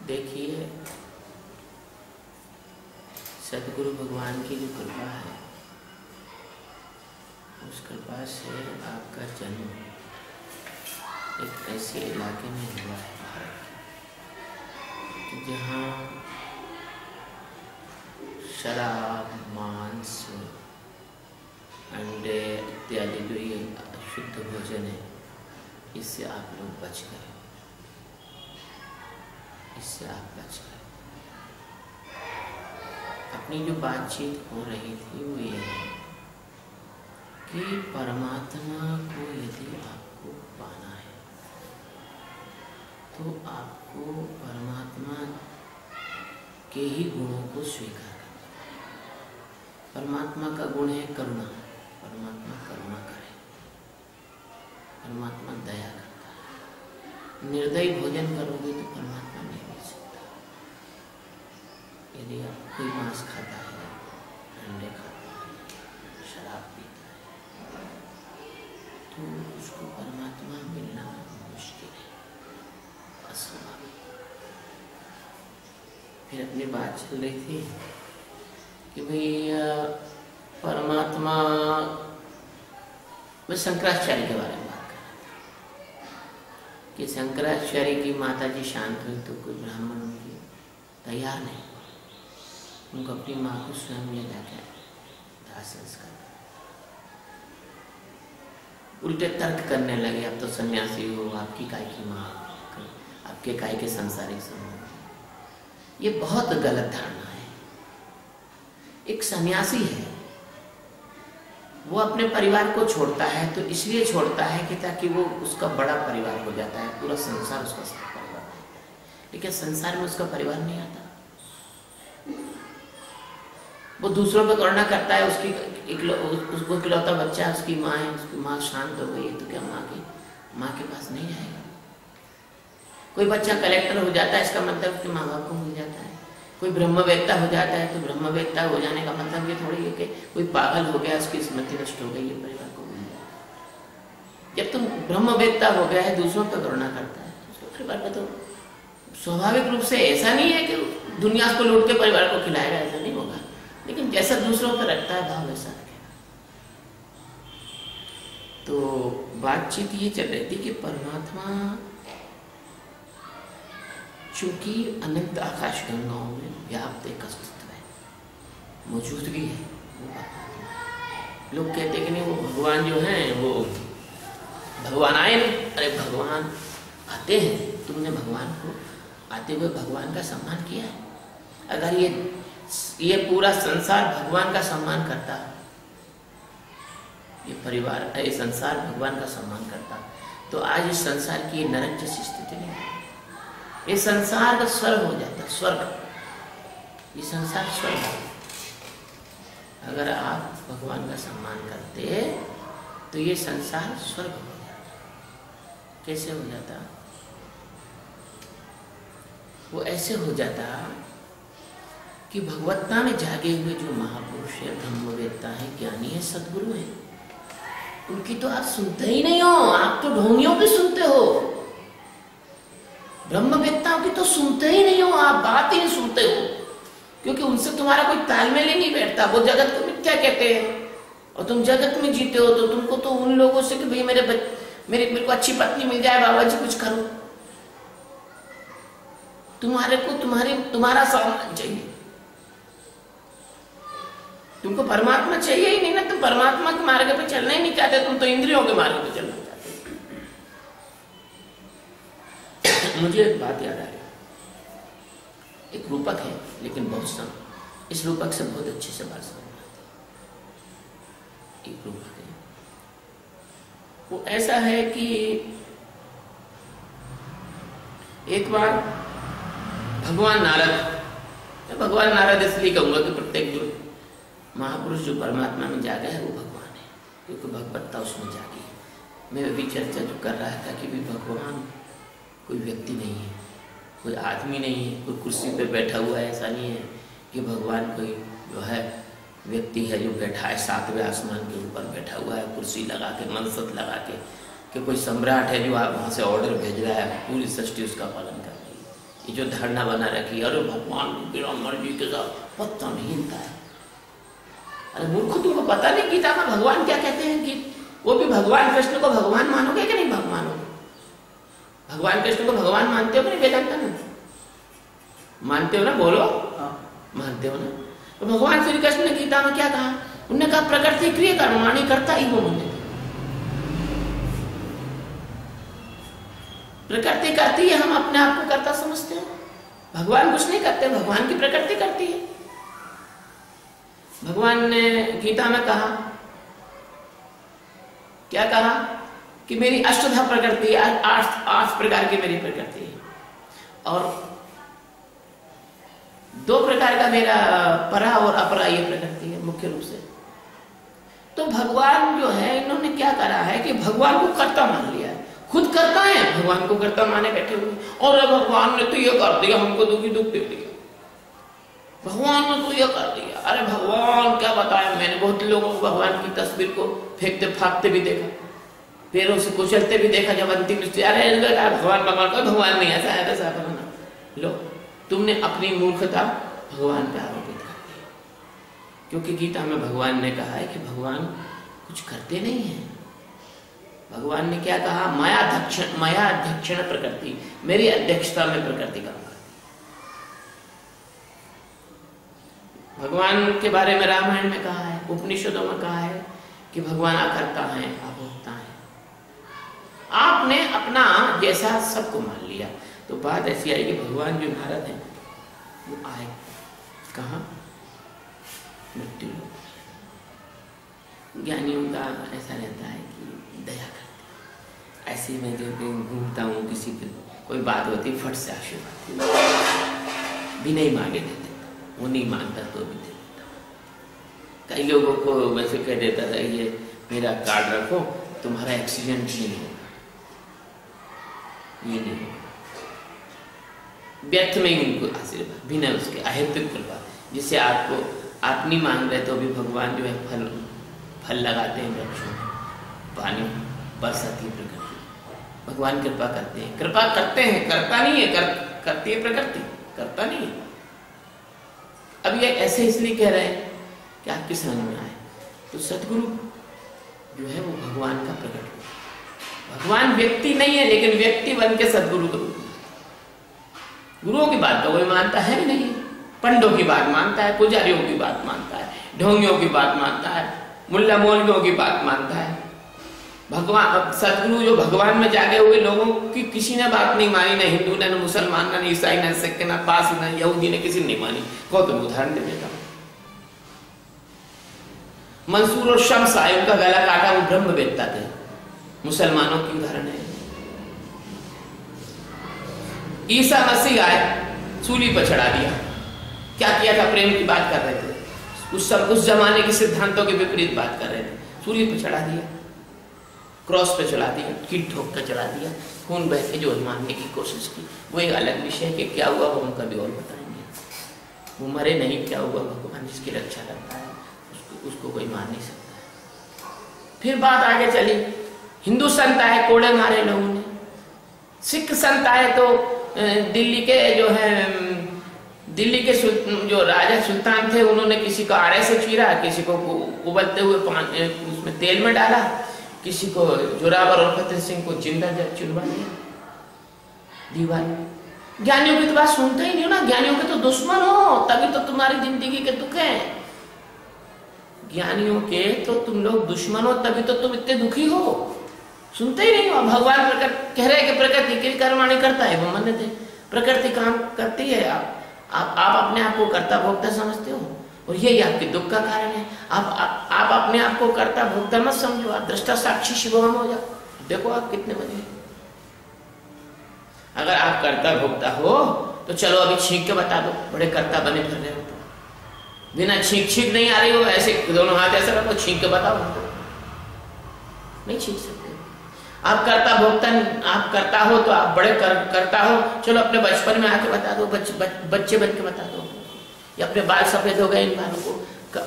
देखिए, सदगुरु भगवान की जो कृपा है, उस कृपा से आपका जन्म एक ऐसे इलाके में हुआ है भारत के, जहाँ शराब, मांस, अंडे इत्यादि जो ये अशुद्ध भोजन है, इससे आप लोग बच गए, इससे आप बच गए। अपनी जो बातचीत हो रही थी वो ये है कि परमात्मा को यदि आपको पाना है तो आपको परमात्मा के ही गुणों को स्वीकार करना। परमात्मा का गुण है करुणा, परमात्मा करुणा करे, परमात्मा दया करता है। निर्दयी भोजन करोगे तो परमात्मा नहीं मिल सकता। यदि आप कोई मांस खाता है, अंडे खाता है, शराब पीता है, तो उसको परमात्मा मिलना मुश्किल है, अस्वाभाविक। फिर अपनी बात चल रही थी कि भाई परमात्मा में शंकराचार्य के बारे में बात कर रहे थे कि शंकराचार्य की माता जी शांत हुई तो कोई ब्राह्मण उनकी तैयार नहीं, उनको अपनी माँ को स्वयं ले जाकर दाह संस्कार, उल्टे तर्क करने लगे, अब तो सन्यासी हो, आपकी काय की माँ, आपके काय के सांसारिक संबंध। ये बहुत गलत धारणा है। एक सन्यासी है, वो अपने परिवार को छोड़ता है तो इसलिए छोड़ता है कि ताकि वो उसका बड़ा परिवार हो जाता है, पूरा संसार उसका परिवार है। लेकिन संसार में उसका परिवार नहीं आता, वो दूसरों पर करुणा करता है। उसको इकलौता बच्चा, उसकी माँ है, उसकी माँ शांत हो गई तो क्या माँ के पास नहीं जाएगा। कोई बच्चा कलेक्टर हो जाता है, इसका मतलब कि माँ बाप को मिल जाता है। कोई ब्रह्मवेत्ता हो जाता है तो ब्रह्मवेत्ता हो जाने का मतलब ये थोड़ी है कि कोई पागल हो गया, उसकी स्मृति नष्ट हो गई, ये परिवार को मिल जाए। जब तुम ब्रह्मवेत्ता हो गया है, दूसरों पर करुणा करता है, उसके परिवार का तो स्वाभाविक रूप से ऐसा नहीं है कि दुनिया को लूट के परिवार को खिलाएगा, ऐसा नहीं होगा। लेकिन जैसा दूसरों पर रखता है भाव वैसा रखेगा। तो बातचीत ये चल रही थी कि परमात्मा चूंकि अनंत आकाश गंगाओं में व्याप्त एक अस्तित्व है, मौजूदगी है, वो लोग कहते कि नहीं वो भगवान जो हैं वो भगवान आए नहीं। अरे भगवान आते हैं, तुमने भगवान को आते हुए भगवान का सम्मान किया है। अगर ये पूरा संसार भगवान का सम्मान करता, ये परिवार, ये संसार भगवान का सम्मान करता, तो आज इस संसार की नरक जैसी स्थिति नहीं है। ये संसार का स्वर्ग हो जाता, स्वर्ग। ये संसार स्वर्ग है। अगर आप भगवान का सम्मान करते तो ये संसार स्वर्ग हो जाता। कैसे हो जाता? वो ऐसे हो जाता कि भगवत्ता में जागे हुए जो महापुरुष है, ब्रह्मवेत्ता है, ज्ञानी है, सद्गुरु है, उनकी तो आप सुनते ही नहीं हो। आप तो ढोंगियों की सुनते हो, ब्रह्मवेत्ताओं की तो सुनते ही नहीं हो, आप बात ही नहीं सुनते हो, क्योंकि उनसे तुम्हारा कोई तालमेल ही नहीं बैठता। वो जगत को मिथ्या कहते हैं और तुम जगत में जीते हो, तो तुमको तो उन लोगों से कि भाई मेरे को अच्छी पत्नी मिल जाए, बाबा जी कुछ करो, तुम्हारा सम्मान चाहिए। तुमको परमात्मा चाहिए ही नहीं ना, तुम परमात्मा के मार्ग पे चलना ही नहीं चाहते, तुम तो इंद्रियों के मार्ग पे चलना चाहते। मुझे एक बात याद आ रही, एक रूपक है लेकिन बहुत सम, इस रूपक से बहुत अच्छे से बात समझ आती। एक रूपक है, वो ऐसा है कि एक बार भगवान नारद इसलिए कहूंगा कि प्रत्येक जो महापुरुष जो परमात्मा में जागा है वो भगवान है, क्योंकि भगवत्ता उसमें जागी है। मैं अभी चर्चा जो कर रहा था कि भी भगवान कोई व्यक्ति नहीं है, कोई आदमी नहीं है, कोई कुर्सी पे बैठा हुआ है, ऐसा नहीं है कि भगवान कोई जो है व्यक्ति है जो बैठा है सातवें आसमान के ऊपर बैठा हुआ है, कुर्सी लगा के, मनसत लगा के, कि कोई सम्राट है जो आप वहाँ से ऑर्डर भेज रहा है, पूरी सृष्टि उसका पालन कर रही है। ये जो धारणा बना रखी है, अरे भगवान बिना मर्जी के साथ पता नहीं हिलता है। अरे मूर्ख, तुमको पता नहीं गीता में भगवान क्या कहते हैं कि वो भी भगवान कृष्ण को भगवान मानोगे कि नहीं मानोगे? भगवान कृष्ण को भगवान मानते हो कि नहीं वेदांत में? मानते हो ना? बोलो। मानते हो ना? तो भगवान श्री कृष्ण ने गीता में क्या कहा? उन्होंने कहा प्रकृति क्रिया कर्माणि करता ही वो मुझे, प्रकृति करती है, हम अपने आप को करता समझते हैं। भगवान कुछ नहीं करते, भगवान की प्रकृति करती है। भगवान ने गीता में कहा, क्या कहा कि मेरी अष्टधा प्रकृति, आठ प्रकार की मेरी प्रकृति है और 2 प्रकार का मेरा परा और अपरा ये प्रकृति है मुख्य रूप से। तो भगवान जो है, इन्होंने क्या करा है कि भगवान को कर्ता मान लिया है, खुद करता है, भगवान को कर्ता माने बैठे हुए। और भगवान ने तो ये कर दिया, हमको दुखी दुख दे दिया, भगवान ने तो ये कर दिया। अरे भगवान क्या बताया, मैंने बहुत लोगों को भगवान की तस्वीर को फेंकते फाकते भी देखा, पैरों से कुचलते भी देखा। जब अंतिम अरे भगवान भगवान नहीं ऐसा है ऐसा करना। लो, तुमने अपनी मूर्खता भगवान पे आरोपित कर दी, क्योंकि गीता में भगवान ने कहा है कि भगवान कुछ करते नहीं है। भगवान ने क्या कहा? माया अध्यक्षण प्रकृति, मेरी अध्यक्षता में प्रकृति काम करती। भगवान के बारे में रामायण में कहा है, उपनिषदों में कहा है कि भगवान अकर्ता है, अभोक्ता है। आपने अपना जैसा सबको मान लिया, तो बात ऐसी आई कि भगवान जो नारद है वो आए कहाँ? मृत्यु लोक। ज्ञानियों का ऐसा रहता है कि दया करते, ऐसे मैं जो घूमता हूँ, किसी पे कोई बात होती फट से आशीर्वाद भी नहीं मांगे देते, वो नहीं मांगता तो भी दे देता। कई लोगों को वैसे कह देता था ये मेरा कार्ड रखो, तुम्हारा एक्सीडेंट नहीं होगा, ये नहीं होगा। व्यर्थ में ही उनको आशीर्वाद, बिना उसके अहेतुक कृपा, जिससे आपको आप नहीं मांग रहे तो भी भगवान जो है फल लगाते हैं वृक्षों में, पानी बरसाती है प्रकृति, भगवान कृपा करते हैं, कृपा करते हैं, करता नहीं है, करती है प्रकृति, करता नहीं है। अब ये ऐसे इसलिए कह रहे हैं कि आपकी समझ में आए, तो सदगुरु जो है वो भगवान का प्रकट है। भगवान व्यक्ति नहीं है, लेकिन व्यक्ति बन के सदगुरु को, गुरुओं की बात तो कोई मानता है भी नहीं, पंडों की बात मानता है, पुजारियों की बात मानता है, ढोंगियों की बात मानता है, मुल्ला मौलवियों की बात मानता है। भगवान सदगुरु जो भगवान में जागे हुए लोगों की किसी ने बात नहीं मानी, ना हिंदू ने, ना मुसलमान, ना ईसाई, ना सिख, ना पारसी, ना यहूदी ने, किसी ने नहीं मानी। कहो तो उदाहरण दे देता हूं, मंसूर और शम्स आए, उनका गला काटा, वो ब्रह्म वेत्ता थे, मुसलमानों की उदाहरण है। ईसा मसीह आए, सूली पर चढ़ा दिया, क्या किया था? प्रेम की बात कर रहे थे, उस जमाने के सिद्धांतों के विपरीत बात कर रहे थे, सूली पर चढ़ा दिया, क्रॉस पे चढ़ा दिया, कीट ठोक कर चढ़ा दिया, खून बह के जो मारने की कोशिश की। वो एक अलग विषय है कि क्या हुआ वो हम कभी और बताएंगे। वो मरे नहीं, क्या हुआ? भगवान जिसकी रक्षा करता है उसको कोई मार नहीं सकता है। फिर बात आगे चली, हिंदू संत आए, कोड़े मारे लोगों ने, सिख संत आए तो दिल्ली के जो है, दिल्ली के जो राजा सुल्तान थे, उन्होंने किसी को आड़े से चीरा, किसी को उबलते हुए उसमें तेल में डाला, किसी को जोरावर और फतेह सिंह को जिंदा चुनवा दिया दीवार में। ज्ञानियों की तो बात सुनते ही नहीं हो ना, ज्ञानियों के तो दुश्मन हो, तभी तो तुम्हारी जिंदगी के दुख है। ज्ञानियों के तो तुम लोग दुश्मन हो, तभी तो तुम इतने दुखी हो, सुनते ही नहीं हो। भगवान प्रकट कह रहे कि प्रकृति की कर्माणि करता है, वो मन थे, प्रकृति काम करती है। आप अपने आप को कर्ता भोक्ता समझते हो, और यही आपके दुख का कारण है। आप अपने आप को कर्ता भोक्ता मत समझो, आप दृष्टा साक्षी शिवम हो जाओ। देखो आप कितने बने। अगर आप कर्ता भोक्ता हो तो चलो अभी छींक के बता दो, बड़े कर्ता बने फिर रहे हो तो। बिना छींक नहीं आ रही हो, ऐसे दोनों हाथ ऐसा रखो, छींक के बताओ, नहीं छींक सकते। आप कर्ता भोक्ता, आप करता हो तो आप बड़े करता हो, चलो अपने बचपन में आके बता दो, बच्चे बन के बता दो। या अपने बाल सफेद हो गए, इन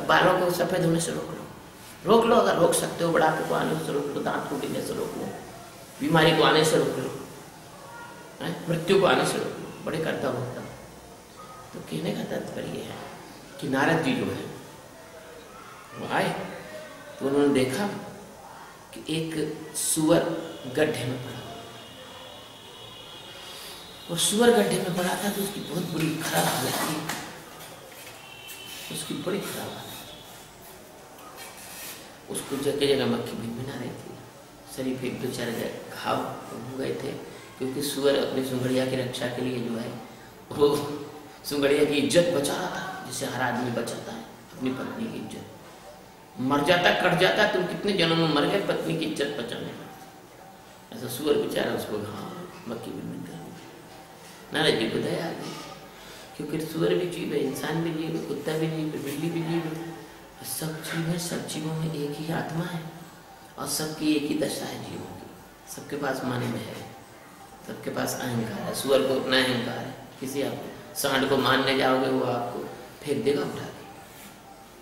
बालों को सफेद होने से रोक लो, अगर रोक सकते हो, बुढ़ापे को आने से रोक लो, दांत टूटने से रोक लो, बीमारी को आने से रोक लो, मृत्यु को आने से रोक लो। बड़े करता होता। तो कहने का तात्पर्य है कि नारद जी जो है वो आए तो उन्होंने देखा कि एक सुअर गड्ढे में पड़ा, और सुअर गड्ढे में पड़ा था तो उसकी बहुत बुरी खराब हालत थी, उसकी बड़ी खराब हालत, उसको जगह जगह मक्खी भिनभिना रही थी, शरीर पे 2-4 घाव हो गए थे, क्योंकि सुअर अपनी सुंगड़िया की रक्षा के लिए जो है वो सुंगड़िया की इज्जत बचा रहा था, जिससे हर आदमी बचाता है अपनी पत्नी की इज्जत। मर जाता कट जाता, तुम कितने जन्म में मर गए पत्नी की इज्जत बचाने में, ऐसा सुअर बेचारा उसको घाव मक्खी भिनभिन कर। नारद जी को दया आ गई, क्योंकि सुअर भी जीव है, इंसान भी जीव है, कुत्ता भी जीव है, बिल्ली भी जीव है, सब जीव है, सब जीवों में एक ही आत्मा है और सबकी एक ही दशा है जीवों की, सबके पास माने में है, सबके पास अहंकार है। सुअर को अपना अहंकार है, किसी आप सांड को मारने जाओगे वो आपको फेंक देगा उठा के,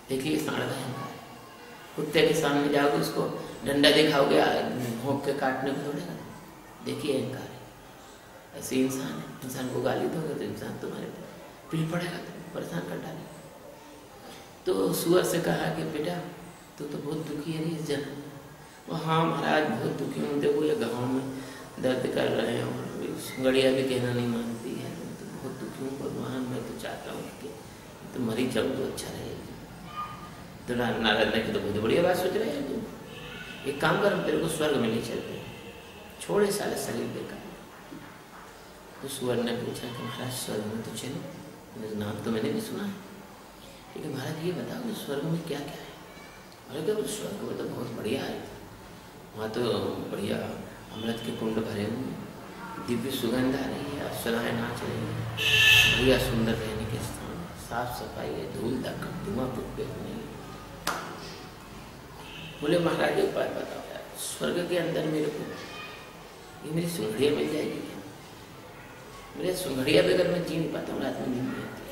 देखिए सांड का अहंकार है। कुत्ते के सामने जाओगे उसको डंडा दिखाओगे भोंक के काटने को दौड़ेगा, देखिए अहंकार है। ऐसे इंसान है, इंसान को गाली दोगे तो इंसान तुम्हारे पीठ पड़ेगा, तो परेशान कर डालेगा। तो सुअर से कहा कि बेटा तू तो बहुत दुखी है इस जन्म। वो हाँ महाराज बहुत दुखी हूँ, देखो ये गाँव में दर्द कर रहे हैं और सुंगड़िया भी कहना नहीं मानती है, तो बहुत दुखी हूँ भगवान, मैं तो चाहता हूँ कि तो मरी जाऊँ तो अच्छा रहेगा। तो नारद ने तो बहुत बढ़िया बात सोच रहे हैं, तो एक काम कर हम तेरे को स्वर्ग में ले चलते, छोड़े सारे शरीर बेकार। तो सुअर ने पूछा कि महाराज स्वर्ग में तो चलो, नाम तो मैंने भी सुना है, लेकिन महाराज ये बताओ स्वर्ग में क्या क्या है? अरे क्या स्वर्ग में तो बहुत बढ़िया है, वहाँ तो बढ़िया अमृत के कुंड भरे हुए, दिव्य सुगंध आ रही है, अप्सराएं नाच रही है, बढ़िया सुंदर रहने के स्थान, साफ सफाई है, धूल तक धुआं फुटते नहीं। बोले महाराज एक बात बताओ यार, स्वर्ग के अंदर मेरे को ये मेरी सुंगड़िया मिल जाएगी क्या? मेरे सुंगड़िया बगैर मैं जी नहीं पाता हूँ, रात में नींद नहीं आती।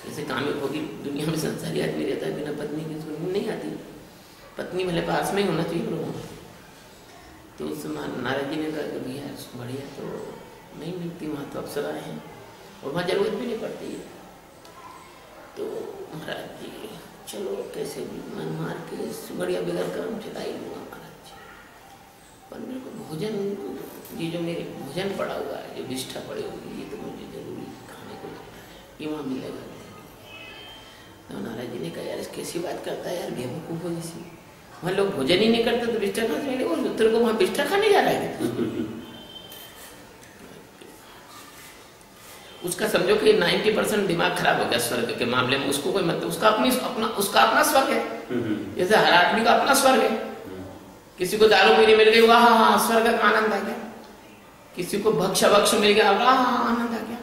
जैसे कामिक होगी दुनिया में संसारी आदमी रहता है, बिना पत्नी की उसको नींद नहीं आती, पत्नी मेरे पास में ही होना चाहिए प्रभु। तो उस समय नारद जी ने कहा कि भैया बढ़िया तो नहीं मिलती, वहाँ तो अप्सराएं हैं और वहाँ जरूरत भी नहीं पड़ती है। तो महाराज जी चलो कैसे भी मन मार के बढ़िया बगैर काम चला ही लूँगा महाराज जी, पर मेरे को भोजन, ये जो मेरे भोजन पड़ा हुआ है, जो विष्ठा पड़ी हुई, ये तो मुझे जरूरी खाने को लगता है, ये वहाँ मिलेगा। तो नारद जी ने कहा यार कैसी बात करता है यार, बेवकूफ़ हो जैसी, वहाँ लोग भोजन ही नहीं करते तो विष्ठा कहाँ से मिलेगा? उत्तर को वहाँ विष्ठा खाने जा रहा है। उसका समझो कि 90% दिमाग खराब हो गया स्वर्ग के मामले में, उसको कोई मतलब उसका अपना स्वर्ग है, जैसे हर आदमी का अपना स्वर्ग है। किसी को दारू पीने मिल गई वाह हाँ स्वर्ग का आनंद आ गया, किसी को भक्ष मिल गया वाह आनंद आ गया,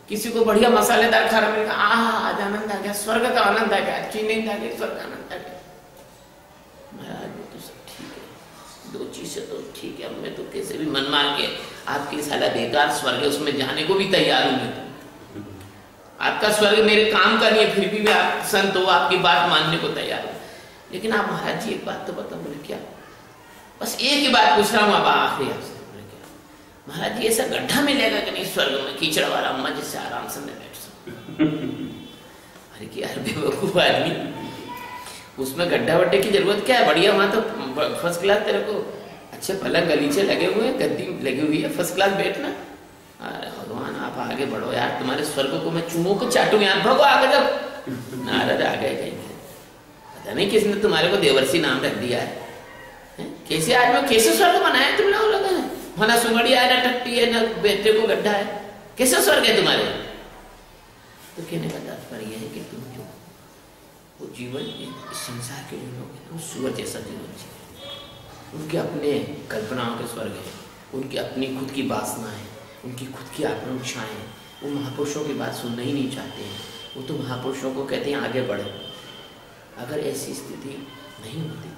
किसी को बढ़िया मसालेदार खाना मिल गया आज आनंद आ गया, स्वर्ग का आनंद आ गया, अच्छी नींद आ गई, स्वर्ग का आनंद आ गया। महाराज वो तो सब ठीक है, दो चीजें तो ठीक है, मैं तो कैसे भी मन मार के आपकी साला बेकार स्वर्ग है उसमें जाने को भी तैयार हूँ। मैं तो आपका स्वर्ग मेरे काम का नहीं है, फिर भी आप संत हो, आपकी बात मानने को तैयार हूँ। लेकिन आप महाराज जी एक बात तो बताओ। बोले क्या? बस एक ही बात पूछ रहा हूँ अब आखिरी आपसे। बोले क्या? महाराज जी ऐसा गड्ढा मिलेगा कि नहीं स्वर्ग में कीचड़ वाला अम्मा जिससे आराम से मैं बैठ सकूं? अरे क्या यार बेवकूफ आदमी, उसमें गड्ढा वड्ढे की जरूरत क्या है? बढ़िया वहां तो फर्स्ट क्लास तेरे को अच्छे पलंग गलीचे लगे हुए हैं, गद्दी लगी हुई है, फर्स्ट क्लास बैठना। अरे भगवान आप आगे बढ़ो यार, तुम्हारे स्वर्ग को मैं चूमों को चाटूं यार, भगो आगे जब नारद आ गए कहीं, पता नहीं किसने तुम्हारे को देवर्षि नाम रख दिया है। कैसे आदमी कैसे स्वर्ग बनाया तुम लोग हैं? ना सुंगड़िया है, ना टट्टी है, ना बेटे को गड्ढा है, कैसे स्वर्ग है तुम्हारे? तो कहने का तात्पर्य है कि तुम जो वो जीवन इस संसार के जो लोग हैं वो सुअर जैसा जीवन जीते, उनके अपने कल्पनाओं के स्वर्ग है, उनकी अपनी खुद की वासना है, उनकी खुद की आकांक्षाएं, वो महापुरुषों की बात सुनना ही नहीं चाहते हैं। वो तो महापुरुषों को कहते हैं आगे बढ़ो। अगर ऐसी स्थिति नहीं होती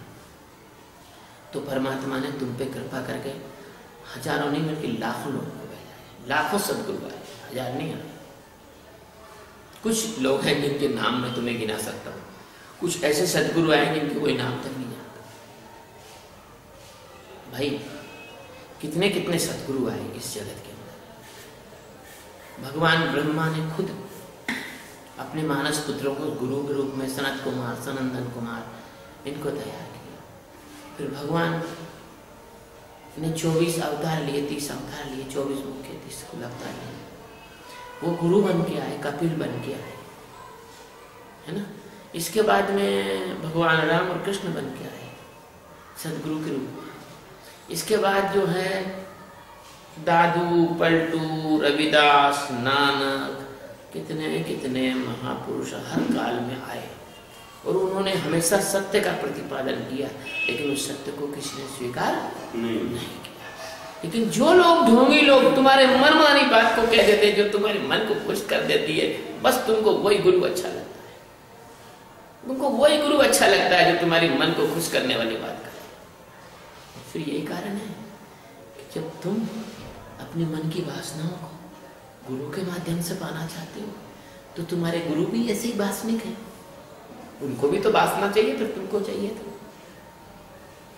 तो परमात्मा ने तुम पे कृपा करके हजारों नहीं बल्कि लाखों लोगों को भेजा है, लाखों सदगुरु आए, हजार नहीं आए। कुछ लोग हैं जिनके नाम मैं तुम्हें गिना सकता हूँ, कुछ ऐसे सदगुरु आए जिनके कोई नाम तक नहीं जानता। भाई कितने कितने सदगुरु आए इस जगत के अंदर, भगवान ब्रह्मा ने खुद अपने मानस पुत्रों को गुरु के रूप में सनत कुमार, सनंदन कुमार इनको तैयार किया। फिर भगवान ने 24 अवतार लिए, 30 अवतार लिए, 24 मुख्य 30 कुल अवतार लिए। वो गुरु बन के आए, कपिल बन के आए, है ना। इसके बाद में भगवान राम और कृष्ण बन के आए सदगुरु के रूप में। इसके बाद जो है दादू, पलटू, रविदास, नानक, कितने कितने महापुरुष हर काल में आए और उन्होंने हमेशा सत्य का प्रतिपादन किया, लेकिन उस सत्य को किसी ने स्वीकार नहीं किया। लेकिन जो लोग, ढोंगी लोग तुम्हारे मनमानी बात को कह देते, जो तुम्हारे मन को खुश कर देती है, बस तुमको वही गुरु अच्छा लगता है। तुमको वही गुरु अच्छा लगता है जो तुम्हारी मन को खुश करने वाली बात करे। फिर यही कारण है कि जब तुम अपने मन की वासनाओं को गुरु के माध्यम से पाना चाहते हो, तो तुम्हारे गुरु भी ऐसे ही वासनिक हैं। उनको भी तो वासना चाहिए, फिर तुमको चाहिए तो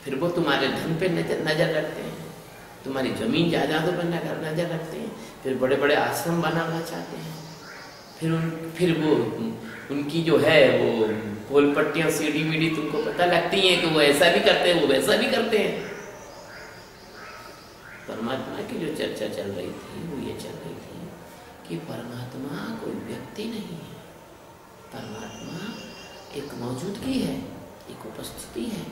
फिर वो तुम्हारे धन पे नजर रखते हैं, तुम्हारी जमीन जायदादों पर नजर रखते हैं, फिर बड़े बड़े आश्रम बनाना चाहते हैं। फिर वो उनकी जो है वो पोल पट्टियां, सीढ़ी वीढ़ी तुमको पता लगती हैं कि वो ऐसा भी करते हैं, वो वैसा भी करते हैं। परमात्मा की जो चर्चा चल रही थी वो ये चल रही थी कि परमात्मा कोई व्यक्ति नहीं है, परमात्मा एक मौजूदगी है, एक उपस्थिति है।